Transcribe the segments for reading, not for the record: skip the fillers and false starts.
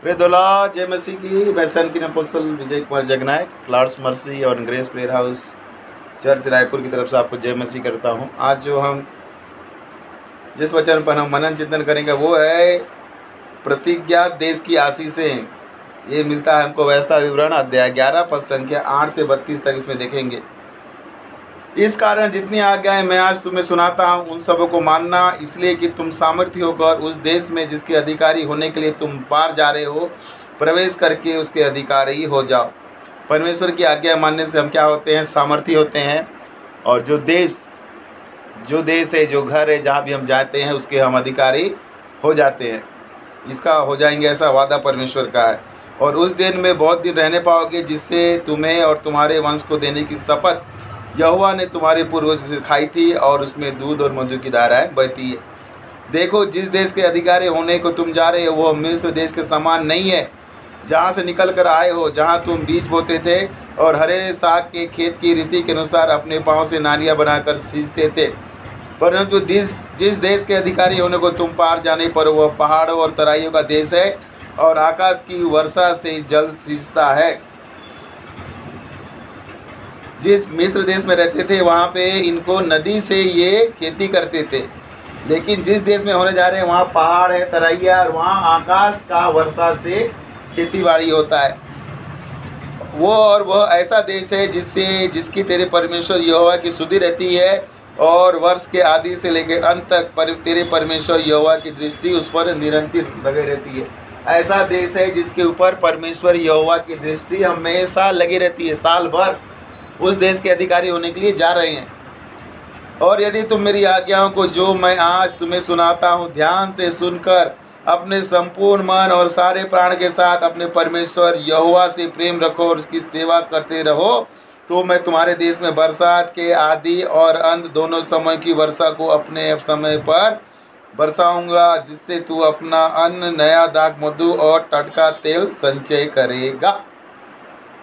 प्रेदोला जय मसीह की। मैं सन की apostle Vijay Kumar Jagnayak, clouds mercy और grace prayer house church Raipur की तरफ से आपको जय मसीह करता हूं। आज जो हम जिस वचन पर हम मनन चिंतन करेंगे वो है प्रतिज्ञा देश की आशीषें। ये मिलता है हमको व्यवस्था विवरण अध्याय 11 पद संख्या 8 से 32 तक इसमें देखेंगे। इस कारण जितनी आज्ञाएं मैं आज तुम्हें सुनाता हूं उन सबों को मानना, इसलिए कि तुम सामर्थ्य होकर उस देश में जिसके अधिकारी होने के लिए तुम पार जा रहे हो प्रवेश करके उसके अधिकारी हो जाओ। परमेश्वर की आज्ञा मानने से हम क्या होते हैं? सामर्थ्य होते हैं। और जो देश है, जो घर है, जहाँ भी हम जाते हैं उसके हम अधिकारी हो जाते हैं। इसका हो जाएंगे ऐसा वादा परमेश्वर का है। और उस दिन में बहुत दिन रहने पाओगे जिससे तुम्हें और तुम्हारे वंश को देने की शपथ यहोवा ने तुम्हारे पूर्वज से खाई थी, और उसमें दूध और मधु की धाराएं बहती है। देखो, जिस देश के अधिकारी होने को तुम जा रहे हो वह मिस्र देश के समान नहीं है, जहाँ से निकल कर आए हो, जहाँ तुम बीज बोते थे और हरे साग के खेत की रीति के अनुसार अपने पाँव से नालियाँ बनाकर सींचते थे। परंतु जिस देश के अधिकारी होने को तुम पार जाने पर वह पहाड़ों और तराइयों का देश है और आकाश की वर्षा से जल सींचता है। जिस मिस्र देश में रहते थे वहाँ पे इनको नदी से ये खेती करते थे, लेकिन जिस देश में होने जा रहे हैं वहाँ पहाड़ है, तराइया, और वहाँ आकाश का वर्षा से खेती बाड़ी होता है। वह ऐसा देश है जिसकी तेरे परमेश्वर यहोवा की सुधि रहती है, और वर्ष के आदि से लेकर अंत तक तेरे परमेश्वर यहोवा की दृष्टि उस पर निरंतर लगी रहती है। ऐसा देश है जिसके ऊपर परमेश्वर यहोवा की दृष्टि हमेशा लगी रहती है। साल भर उस देश के अधिकारी होने के लिए जा रहे हैं। और यदि तुम मेरी आज्ञाओं को जो मैं आज तुम्हें सुनाता हूँ ध्यान से सुनकर अपने संपूर्ण मन और सारे प्राण के साथ अपने परमेश्वर यहोवा से प्रेम रखो और उसकी सेवा करते रहो, तो मैं तुम्हारे देश में बरसात के आदि और अंत दोनों समय की वर्षा को अपने समय पर बरसाऊंगा, जिससे तू अपना अन्न, नया दाख, मधु और टटका तेल संचय करेगा।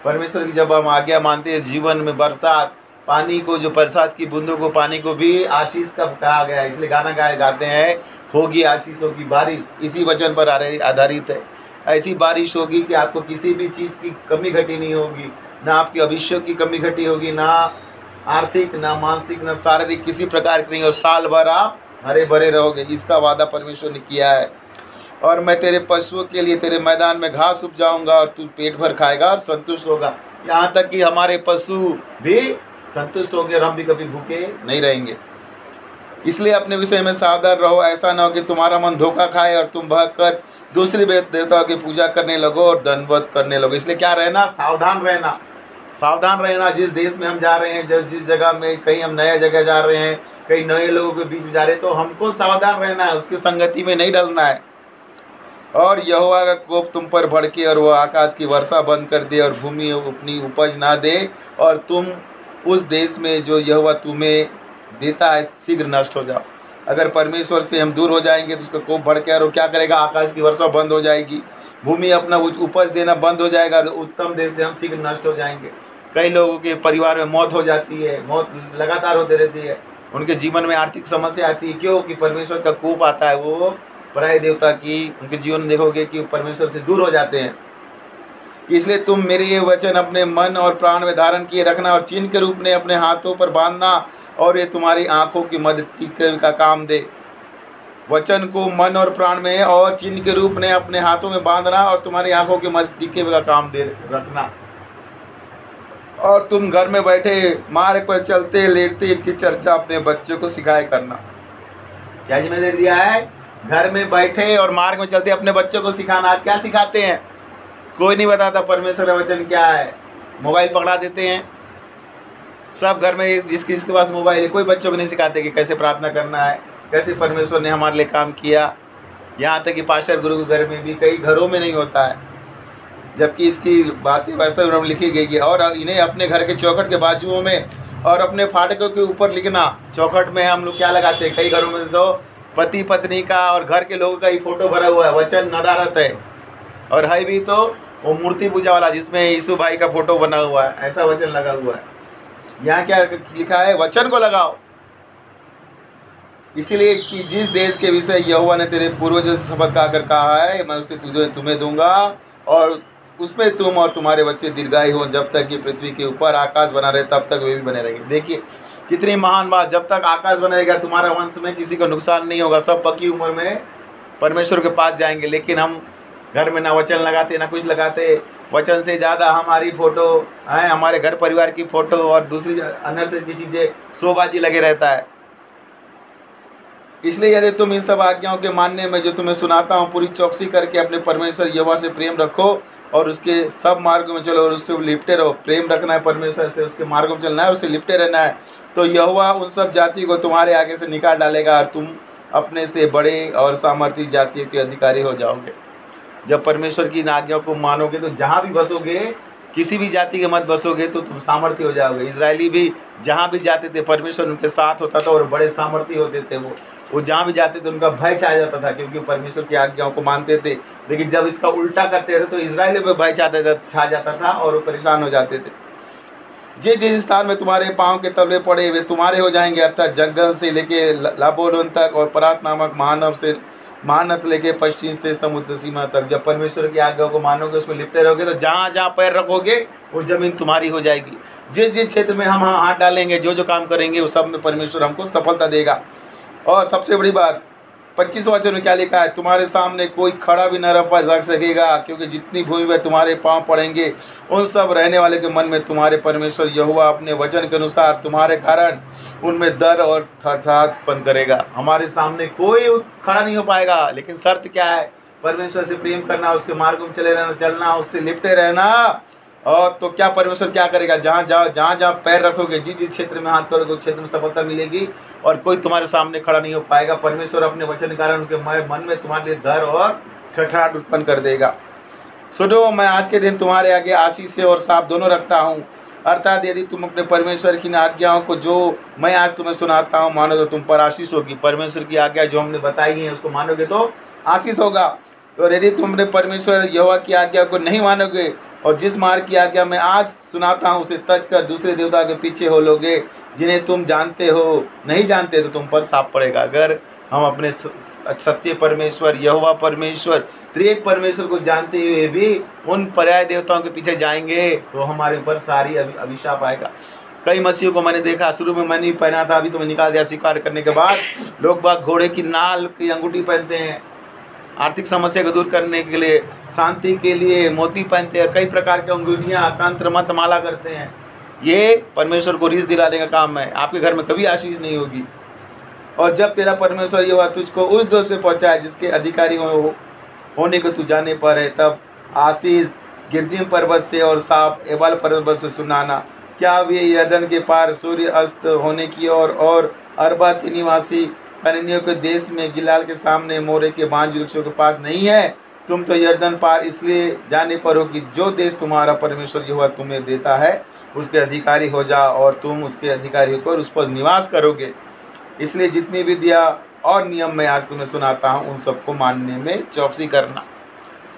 परमेश्वर की जब हम आज्ञा मानते हैं, जीवन में बरसात, पानी को, जो बरसात की बूंदों को, पानी को भी आशीष का कहा गया है। इसलिए गाना गाते हैं, होगी आशीषों की बारिश। इसी वचन पर आधारित है। ऐसी बारिश होगी कि आपको किसी भी चीज़ की कमी घटी नहीं होगी, ना आपकी भविष्य की कमी घटी होगी, ना आर्थिक, ना मानसिक, ना शारीरिक, किसी प्रकार की नहीं। और साल भर आप हरे भरे रहोगे। इसका वादा परमेश्वर ने किया है। और मैं तेरे पशुओं के लिए तेरे मैदान में घास उपजाऊंगा और तू पेट भर खाएगा और संतुष्ट होगा। यहाँ तक कि हमारे पशु भी संतुष्ट होंगे और हम भी कभी भूखे नहीं रहेंगे। इसलिए अपने विषय में सावधान रहो, ऐसा न हो कि तुम्हारा मन धोखा खाए और तुम भगकर दूसरी देवताओं की पूजा करने लगो और दंडवत करने लगो। इसलिए क्या रहना? सावधान रहना। सावधान रहना। जिस देश में हम जा रहे हैं, जिस जगह में, कहीं हम नए जगह जा रहे हैं, कई नए लोगों के बीच में जा रहे हैं, तो हमको सावधान रहना है, उसकी संगति में नहीं डलना है। और यहोवा का कोप तुम पर भड़के और वह आकाश की वर्षा बंद कर दे और भूमि अपनी उपज ना दे, और तुम उस देश में जो यहोवा तुम्हें देता है शीघ्र नष्ट हो जाओ। अगर परमेश्वर से हम दूर हो जाएंगे तो उसका कोप भड़के और वो क्या करेगा? आकाश की वर्षा बंद हो जाएगी, भूमि अपना उपज देना बंद हो जाएगा, तो उत्तम देश से हम शीघ्र नष्ट हो जाएंगे। कई लोगों के परिवार में मौत हो जाती है, मौत लगातार होती रहती है, उनके जीवन में आर्थिक समस्या आती है। क्यों? कि परमेश्वर का कोप आता है। वो पराये देवता की उनके जीवन में देखोगे कि परमेश्वर से दूर हो जाते हैं। इसलिए तुम मेरे ये वचन अपने मन और प्राण में धारण किए रखना और चिन्ह के रूप में अपने हाथों पर बांधना, और ये तुम्हारी आंखों की मध्य टीके का काम दे। वचन को मन और प्राण में और चिन्ह के रूप में अपने हाथों में बांधना और तुम्हारी आंखों के मध्य टीके का काम दे रखना। और तुम घर में बैठे मार्ग पर चलते लेटते इनकी चर्चा अपने बच्चों को सिखाया करना। क्या जिम्मेदारी दिया है? घर में बैठे और मार्ग में चलते अपने बच्चों को सिखाना। क्या सिखाते हैं? कोई नहीं बताता परमेश्वर का वचन क्या है। मोबाइल पकड़ा देते हैं सब घर में, जिसके पास मोबाइल है। कोई बच्चों को नहीं सिखाते कि कैसे प्रार्थना करना है, कैसे परमेश्वर ने हमारे लिए काम किया। यहाँ तक कि पास्टर गुरु के घर में भी कई घरों में नहीं होता है, जबकि इसकी बातें वास्तव में लिखी गई है। और इन्हें अपने घर के चौखट के बाजुओं में और अपने फाटकों के ऊपर लिखना। चौखट में हम लोग क्या लगाते हैं? कई घरों में तो पति पत्नी का और घर के लोगों का ही फोटो भरा हुआ है। वचन नदारत है, और है भी तो वो मूर्ति पूजा वाला, जिसमें यीशु भाई का फोटो बना हुआ है, ऐसा वचन लगा हुआ है। यहाँ क्या लिखा है? वचन को लगाओ। इसीलिए कि जिस देश के विषय यहोवा ने तेरे पूर्वजों से शपथ खाकर कहा है, मैं उसे तुम्हें दूंगा, और उसमें तुम और तुम्हारे बच्चे दीर्घायु हो, जब तक कि पृथ्वी के ऊपर आकाश बना रहे तब तक वे भी बने रहेंगे। देखिए कितनी महान बात, जब तक आकाश बनेगा तुम्हारा वंश में किसी को नुकसान नहीं होगा, सब पक्की उम्र में परमेश्वर के पास जाएंगे। लेकिन हम घर में ना वचन लगाते ना कुछ लगाते, वचन से ज़्यादा हमारी फोटो है, हमारे घर परिवार की फोटो और दूसरी अनर्थ की चीज़ें शोबाजी लगे रहता है। इसलिए यदि तुम इन सब आज्ञाओं के मानने में जो तुम्हें सुनाता हूँ पूरी चौकसी करके अपने परमेश्वर यहोवा से प्रेम रखो और उसके सब मार्गों में चलो और उससे लिपटे रहो। प्रेम रखना है परमेश्वर से, उसके मार्गों में चलना है, उससे लिपटे रहना है, तो यहोवा उन सब जाति को तुम्हारे आगे से निकाल डालेगा और तुम अपने से बड़े और सामर्थी जातियों के अधिकारी हो जाओगे। जब परमेश्वर की इन आज्ञाओं को मानोगे तो जहाँ भी बसोगे, किसी भी जाति के मत बसोगे तो तुम सामर्थी हो जाओगे। इजरायली भी जहाँ भी जाते थे परमेश्वर उनके साथ होता था और बड़े सामर्थी होते थे। वो जहाँ भी जाते थे उनका भय छा जाता था, क्योंकि परमेश्वर की आज्ञाओं को मानते थे। लेकिन जब इसका उल्टा करते थे तो इजरायली पे भय छा जाता था और वो परेशान हो जाते थे। जिस स्थान में तुम्हारे पाँव के तलवे पड़े वे तुम्हारे हो जाएंगे, अर्थात जंगल से लेके लाबोन तक और परात नामक महानद लेके पश्चिम से समुद्र सीमा तक। जब परमेश्वर की आज्ञा को मानोगे, उसको लिपटे रहोगे, तो जहाँ जहाँ पैर रखोगे वो जमीन तुम्हारी हो जाएगी। जिस क्षेत्र में हम हाथ डालेंगे, जो काम करेंगे, वो सब में परमेश्वर हमको सफलता देगा। और सबसे बड़ी बात 25 वचन में क्या लिखा है, तुम्हारे सामने कोई खड़ा भी न रख सकेगा, क्योंकि जितनी भूमि में तुम्हारे पाँव पड़ेंगे उन सब रहने वाले के मन में तुम्हारे परमेश्वर यहोवा अपने वचन के अनुसार तुम्हारे कारण उनमें डर और थरथराहटपन करेगा। हमारे सामने कोई खड़ा नहीं हो पाएगा, लेकिन शर्त क्या है, परमेश्वर से प्रेम करना, उसके मार्ग में चले रहना, चलना, उससे लिपटे रहना। और तो क्या परमेश्वर क्या करेगा, जहाँ पैर रखोगे, जिस क्षेत्र में हाथ करोगे उस क्षेत्र में सफलता मिलेगी और कोई तुम्हारे सामने खड़ा नहीं हो पाएगा। परमेश्वर अपने वचन के कारण उनके मन में तुम्हारे लिए डर और ठठाठ उत्पन्न कर देगा। सुनो, मैं आज के दिन तुम्हारे आगे आशीष और साप दोनों रखता हूँ, अर्थात यदि तुम अपने परमेश्वर की आज्ञाओं को जो मैं आज तुम्हें सुनाता हूँ मानो तो तुम पर आशीष होगी। परमेश्वर की आज्ञा जो हमने बताई है उसको मानोगे तो आशीष होगा। और यदि तुम अपने परमेश्वर यहोवा की आज्ञा को नहीं मानोगे और जिस मार्ग की आज्ञा मैं आज सुनाता हूँ उसे तज कर दूसरे देवता के पीछे हो लोगे जिन्हें तुम जानते हो नहीं जानते, तो तुम पर साप पड़ेगा। अगर हम अपने सत्य परमेश्वर यहोवा परमेश्वर त्रिएक परमेश्वर को जानते हुए भी उन पर्याय देवताओं के पीछे जाएंगे तो हमारे ऊपर सारी अभिशाप आएगा। कई मसीहों को मैंने देखा, शुरू में मैंने भी पहना था, अभी तो मैं निकाल दिया स्वीकार करने के बाद। लोग बाग घोड़े की नाल की अंगूठी पहनते हैं, आर्थिक समस्या को दूर करने के लिए, शांति के लिए मोती पहनते हैं, कई प्रकार की अंगूठियाँ, तंत्र मंत्र माला करते हैं। ये परमेश्वर को रीस दिलाने का काम है। आपके घर में कभी आशीष नहीं होगी। और जब तेरा परमेश्वर यहोवा तुझको उस दोष से पहुँचाए जिसके अधिकारी होने को तू जाने पर है, तब आशीष गिरजिम पर्वत से और साप एबाल पर्वत से सुनाना। क्या वे यर्दन के पार सूर्य अस्त होने की और अरबा के निवासी कनानियों के देश में गिलाल के सामने मोरे के बांज वृक्षों के पास नहीं है? तुम तो यर्दन पार इसलिए जाने पर हो कि जो देश तुम्हारा परमेश्वर यहोवा तुम्हें देता है उसके अधिकारी हो जा और तुम उसके अधिकारी होकर उस पर निवास करोगे। इसलिए जितनी विद्या और नियम मैं आज तुम्हें सुनाता हूँ उन सबको मानने में चौकसी करना।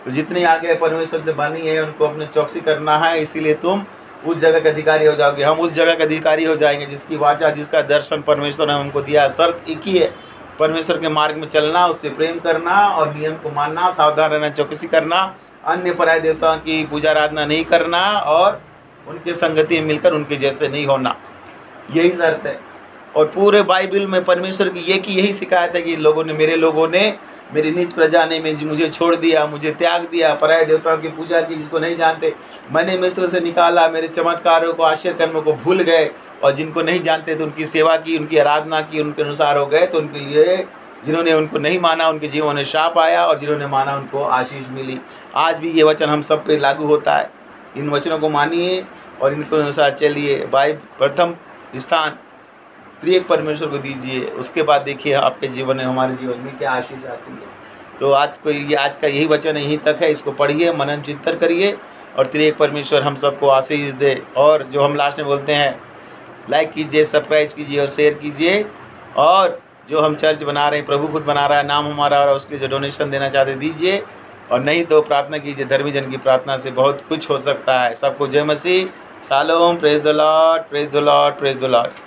तो जितनी आगे परमेश्वर से बनी है उनको अपने चौकसी करना है, इसीलिए तुम उस जगह के अधिकारी हो जाओगे। हम उस जगह के अधिकारी हो जाएंगे जिसकी वाचा, जिसका दर्शन परमेश्वर ने हमको दिया। शर्त एक ही है, परमेश्वर के मार्ग में चलना, उससे प्रेम करना और नियम को मानना, सावधान रहना, चौकसी करना, अन्य पराय देवताओं की पूजा आराधना नहीं करना और उनके संगति में मिलकर उनके जैसे नहीं होना। यही शर्त है। और पूरे बाइबल में परमेश्वर की यही शिकायत है कि मेरे लोगों ने मेरी निज प्रजा ने मुझे छोड़ दिया, मुझे त्याग दिया, पराय देवताओं की पूजा की जिसको नहीं जानते। मैंने मिस्र से निकाला, मेरे चमत्कारों को, आश्चर्य कर्मों को भूल गए और जिनको नहीं जानते तो उनकी सेवा की, उनकी आराधना की, उनके अनुसार हो गए। तो उनके लिए जिन्होंने उनको नहीं माना उनके जीवन में शाप आया और जिन्होंने माना उनको आशीष मिली। आज भी ये वचन हम सब पे लागू होता है। इन वचनों को मानिए और इनके अनुसार चलिए। प्रथम स्थान त्रिएक परमेश्वर को दीजिए, उसके बाद देखिए आपके जीवन में, हमारे जीवन में क्या आशीष आती है। तो आज का यही वचन यहीं तक है। इसको पढ़िए, मनन चिंतन करिए और त्रिएक परमेश्वर हम सबको आशीष दे। और जो हम लास्ट में बोलते हैं, लाइक कीजिए, सब्सक्राइब कीजिए और शेयर कीजिए। और जो हम चर्च बना रहे हैं, प्रभु खुद बना रहा है, नाम हमारा, और उसके जो डोनेशन देना चाहते दीजिए। और नहीं तो प्रार्थना कीजिए, धर्मी जन की प्रार्थना से बहुत कुछ हो सकता है। सबको जय मसीह, शालोम, praise the lord, praise the lord, praise the Lord.